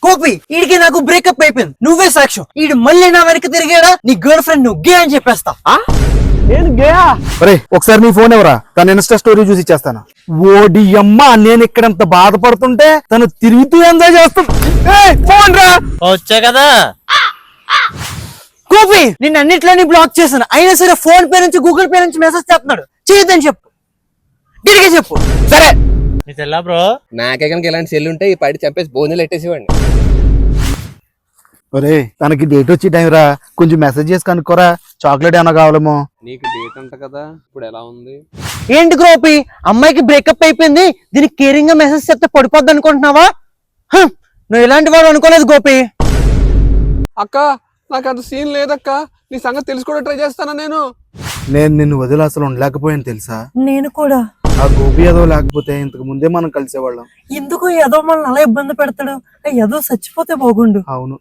గోపి ఈడికి నాకు బ్రేకప్ అయిపోయింది, నువ్వే సాక్ష్యం. ఈడు మళ్ళీ నా వెనక్కి తిరిగాడా నీ గర్ల్ ఫ్రెండ్ నువ్వు గే అని చెప్పేస్తా. నేను గేయా? అరే ఒకసారి నీ ఫోన్ ఎవరా, తన ఇన్స్టా స్టోరీ చూసి ఇచ్చేస్తాను. ఓడి అమ్మ, నేను ఇక్కడంత బాధపడుతుంటే తను తిరుగుతూ ఎంజాయ్ చేస్తుంది. ఫోన్ రా. వచ్చా కదా. గోపి నిన్ను అన్నిట్లోని బ్లాక్ చేశాను, అయినా సరే ఫోన్ పే నుంచి గూగుల్ పే నుంచి మెసేజ్ చేస్తున్నాడు. చేయొద్దని చెప్పు, గిరిగే చెప్పు. సరే నీ తెల్లా బ్రో. నాకే కనుక ఇలాంటి సెల్ ఉంటే ఈ పడి చంపేసి భోజనాలు ఎట్టేసేవాడిని. ఒరే తనకి డేట్ వచ్చి టైం రా, కొంచెం మెసేజ్ చేసి కనుక్కోరా, చాక్లెట్ ఏమైనా కావాలేమో. నీకు డేట్ అంట కదా, ఇప్పుడు ఎలా ఉంది? ఏంటి గోపి, అమ్మాయికి బ్రేకప్ అయిపోయింది, దీనికి కేరింగ్ గా మెసేజ్ చెప్తే పడిపోద్ది అనుకుంటున్నావా? నువ్వు ఇలాంటి వాడు అనుకోలేదు గోపి. అక్క నాకు అంత సీన్ లేదక్క, నీ సంగతి తెలుసుకోవడం ట్రై చేస్తానా నేను. నేను నిన్ను వదిలి అసలు ఉండలేకపోయాను తెలుసా. నేను కూడా. ఆ గోపి ఏదో లేకపోతే ఇంతకు ముందే మనం కలిసేవాళ్ళం. ఎందుకు ఏదో మనల్ని అలా ఇబ్బంది పెడతాడు, ఏదో చచ్చిపోతే బాగుండు. అవును.